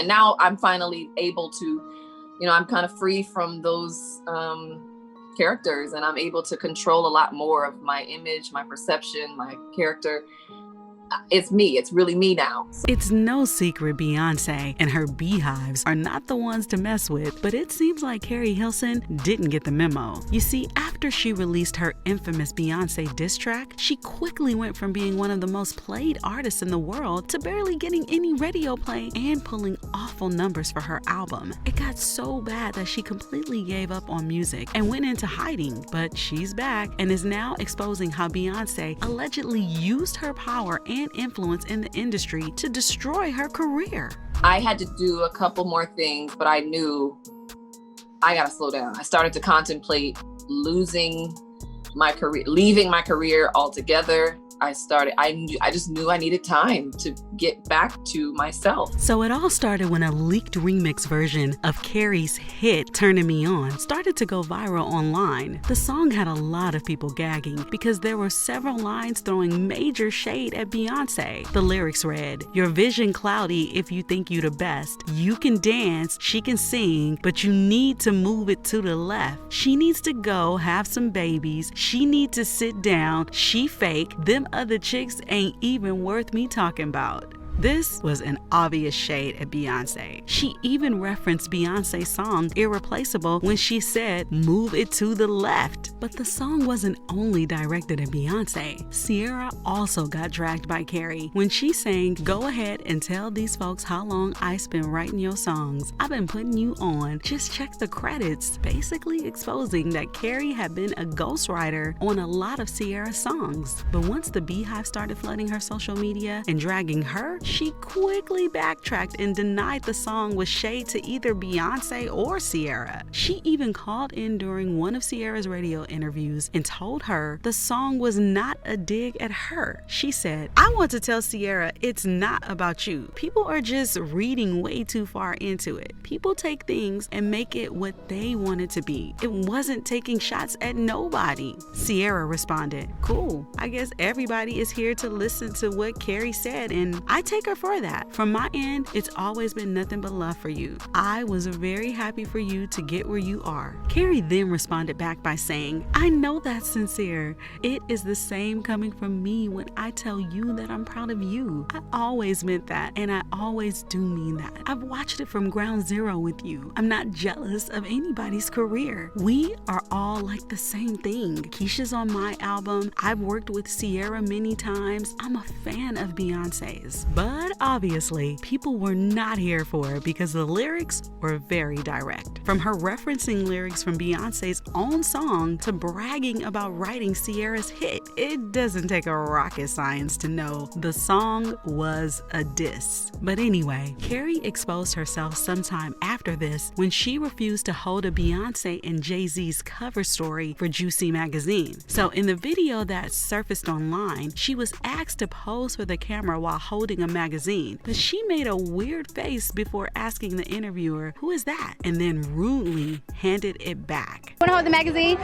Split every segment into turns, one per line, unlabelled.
And now I'm finally able to, you know, I'm kind of free from those characters, and I'm able to control a lot more of my image, my perception, my character. It's me. It's really me now.
It's no secret Beyonce and her beehives are not the ones to mess with, but it seems like Keri Hilson didn't get the memo. You see, after she released her infamous Beyonce diss track, she quickly went from being one of the most played artists in the world to barely getting any radio play and pulling awful numbers for her album. It got so bad that she completely gave up on music and went into hiding, but she's back and is now exposing how Beyonce allegedly used her power and influence in the industry to destroy her career.
I had to do a couple more things, but I knew I gotta slow down. I started to contemplate losing my career, leaving my career altogether. I just knew I needed time to get back to myself.
So it all started when a leaked remix version of Keri's hit, Turning Me On, started to go viral online. The song had a lot of people gagging because there were several lines throwing major shade at Beyonce. The lyrics read, "Your vision cloudy if you think you the best. You can dance, she can sing, but you need to move it to the left. She needs to go have some babies. She need to sit down. She fake. Them other chicks ain't even worth me talking about." This was an obvious shade at Beyonce. She even referenced Beyonce's song Irreplaceable when she said, "Move it to the left." But the song wasn't only directed at Beyonce. Ciara also got dragged by Keri when she sang, "Go ahead and tell these folks how long I spent writing your songs. I've been putting you on. Just check the credits," basically exposing that Keri had been a ghostwriter on a lot of Ciara's songs. But once the Beehive started flooding her social media and dragging her, she quickly backtracked and denied the song was shade to either Beyonce or Ciara. She even called in during one of Ciara's radio interviews and told her the song was not a dig at her. She said, "I want to tell Ciara it's not about you. People are just reading way too far into it. People take things and make it what they want it to be. It wasn't taking shots at nobody." Ciara responded, "Cool. I guess everybody is here to listen to what Keri said, and I take her for that. From my end, it's always been nothing but love for you. I was very happy for you to get where you are." Keri then responded back by saying, "I know that's sincere. It is the same coming from me when I tell you that I'm proud of you. I always meant that, and I always do mean that. I've watched it from ground zero with you. I'm not jealous of anybody's career. We are all like the same thing. Keisha's on my album. I've worked with Ciara many times. I'm a fan of Beyonce's." But obviously, people were not here for it because the lyrics were very direct. From her referencing lyrics from Beyonce's own song to bragging about writing Ciara's hit, it doesn't take a rocket science to know the song was a diss. But anyway, Keri exposed herself sometime after this when she refused to hold a Beyonce and Jay-Z's cover story for Juicy magazine. So in the video that surfaced online, she was asked to pose for the camera while holding a magazine, but she made a weird face before asking the interviewer, "Who is that?" and then rudely handed it back.
Wanna hold the magazine?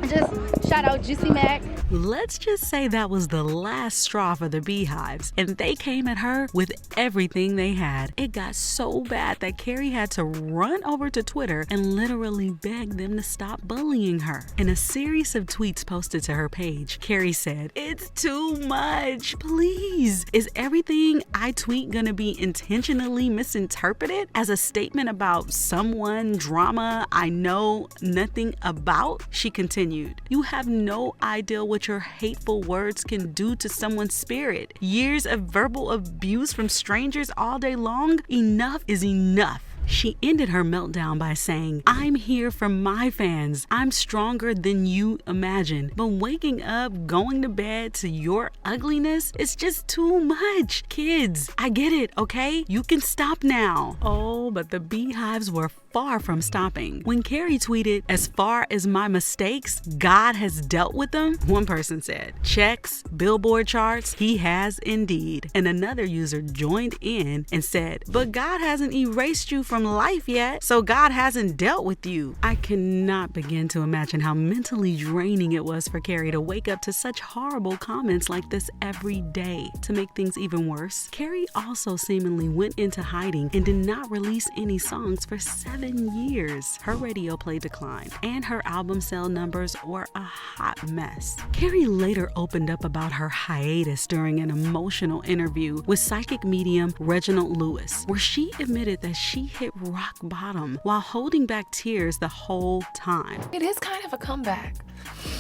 Just shout out Juicy Mac.
Let's just say that was the last straw for the Beehives, and they came at her with everything they had. It got so bad that Keri had to run over to Twitter and literally beg them to stop bullying her. In a series of tweets posted to her page, Keri said, "It's too much. Please. Is everything I tweet gonna be intentionally misinterpreted as a statement about someone, drama I know nothing about?" She continued, "You have no idea what your hateful words can do to someone's spirit. Years of verbal abuse from strangers all day long? Enough is enough." She ended her meltdown by saying, "I'm here for my fans. I'm stronger than you imagine. But waking up, going to bed to your ugliness, it's just too much. Kids, I get it, okay? You can stop now." Oh, but the Beehives were far from stopping. When Keri tweeted, "As far as my mistakes, God has dealt with them," one person said, "Checks, Billboard charts, he has indeed." And another user joined in and said, "But God hasn't erased you from from life yet, so God hasn't dealt with you. I cannot begin to imagine how mentally draining it was for Keri to wake up to such horrible comments like this every day. To make things even worse, Keri also seemingly went into hiding and did not release any songs for 7 years. Her radio play declined, and her album sale numbers were a hot mess. Keri later opened up about her hiatus during an emotional interview with psychic medium Reginald Lewis, where she admitted that she hit rock bottom while holding back tears the whole time.
It is kind of a comeback.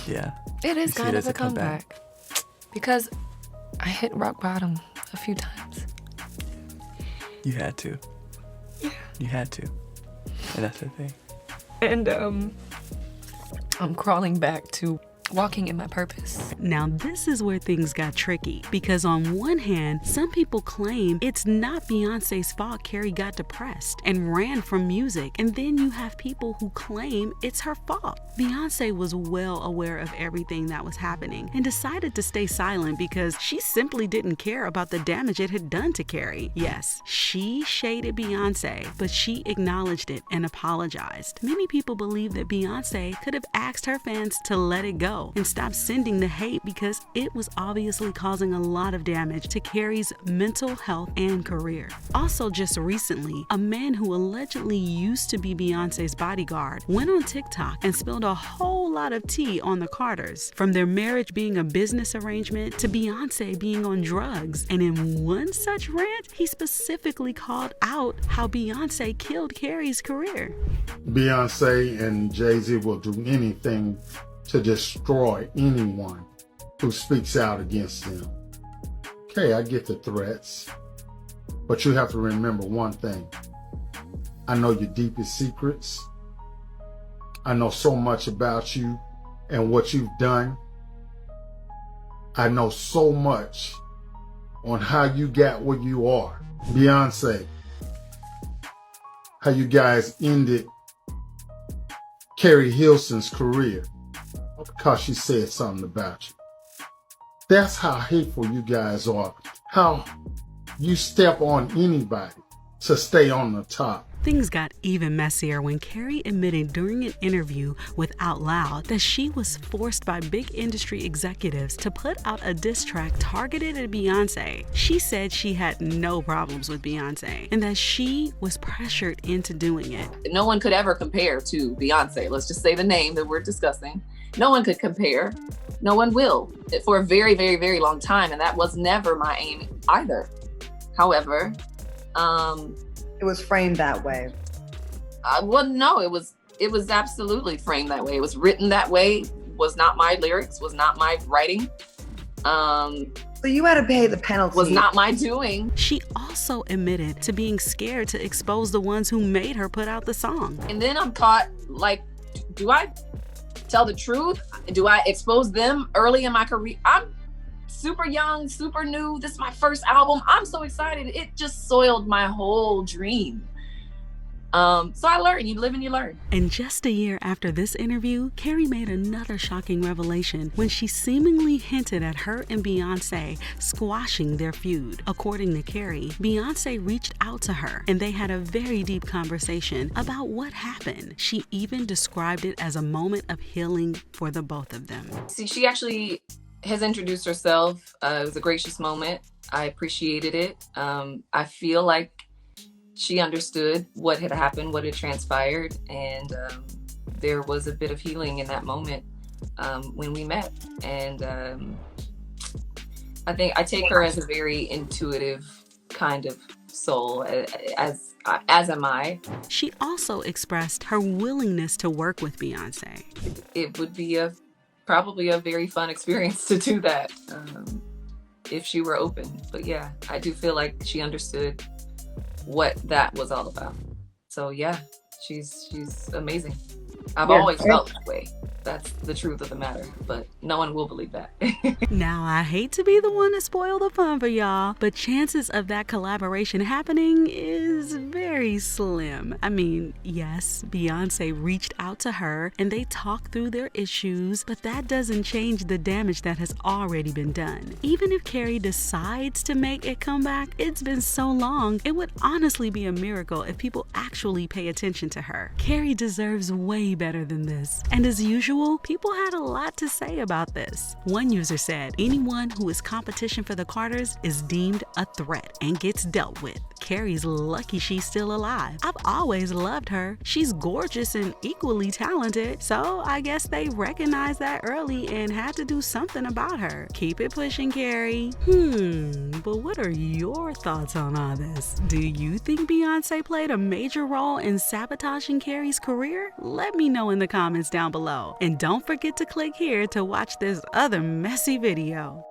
Yeah.
It is kind of a comeback. Because I hit rock bottom a few times.
You had to.
Yeah.
You had to. And that's the thing.
And I'm crawling back to walking in my purpose.
Now this is where things got tricky, because on one hand, some people claim it's not Beyonce's fault Keri got depressed and ran from music, and then you have people who claim it's her fault. Beyonce was well aware of everything that was happening and decided to stay silent because she simply didn't care about the damage it had done to Keri. Yes, she shaded Beyonce, but she acknowledged it and apologized. Many people believe that Beyonce could have asked her fans to let it go and stop sending the hate because it was obviously causing a lot of damage to Keri's mental health and career. Also, just recently, a man who allegedly used to be Beyonce's bodyguard went on TikTok and spilled a whole lot of tea on the Carters, from their marriage being a business arrangement to Beyonce being on drugs. And in one such rant, he specifically called out how Beyonce killed Keri's career.
Beyonce and Jay-Z will do anything to destroy anyone who speaks out against them. Okay, I get the threats, but you have to remember one thing. I know your deepest secrets. I know so much about you and what you've done. I know so much on how you got where you are. Beyonce, how you guys ended Keri Hilson's career because she said something about you. That's how hateful you guys are. How you step on anybody to stay on the top.
Things got even messier when Keri admitted during an interview with Out Loud that she was forced by big industry executives to put out a diss track targeted at Beyonce. She said she had no problems with Beyonce and that she was pressured into doing it.
No one could ever compare to Beyonce. Let's just say the name that we're discussing. No one could compare. No one will for a very, very, very long time. And that was never my aim either. However,
it was framed that way.
Well, no, it was absolutely framed that way. It was written that way. Was not my lyrics. Was not my writing.
So you had to pay the penalty.
Was not my doing.
She also admitted to being scared to expose the ones who made her put out the song.
And then I'm caught, like, do I tell the truth? Do I expose them early in my career? I'm super young, super new. This is my first album. I'm so excited. It just soiled my whole dream. So I learned. You live and you learn.
And just a year after this interview, Keri made another shocking revelation when she seemingly hinted at her and Beyonce squashing their feud. According to Keri, Beyonce reached out to her and they had a very deep conversation about what happened. She even described it as a moment of healing for the both of them.
See, she actually has introduced herself. It was a gracious moment. I appreciated it. I feel like she understood what had happened, what had transpired, and there was a bit of healing in that moment when we met. And I think I take her as a very intuitive kind of soul, as am I.
She also expressed her willingness to work with Beyonce.
It would be probably a very fun experience to do that if she were open. But yeah, I do feel like she understood what that was all about. So yeah, she's amazing. I've always felt that way. That's the truth of the matter, but no one will believe that.
Now, I hate to be the one to spoil the fun for y'all, but chances of that collaboration happening is very slim. I mean, yes, Beyonce reached out to her and they talked through their issues, but that doesn't change the damage that has already been done. Even if Keri decides to make a comeback, it's been so long, it would honestly be a miracle if people actually pay attention to her. Keri deserves way better than this. And as usual, people had a lot to say about this. One user said, anyone who is competition for the Carters is deemed a threat and gets dealt with. Keri's lucky she's still alive. I've always loved her. She's gorgeous and equally talented, so I guess they recognized that early and had to do something about her. Keep it pushing, Keri. But what are your thoughts on all this? Do you think Beyonce played a major role in sabotaging Keri's career? Let me know in the comments down below. And don't forget to click here to watch this other messy video.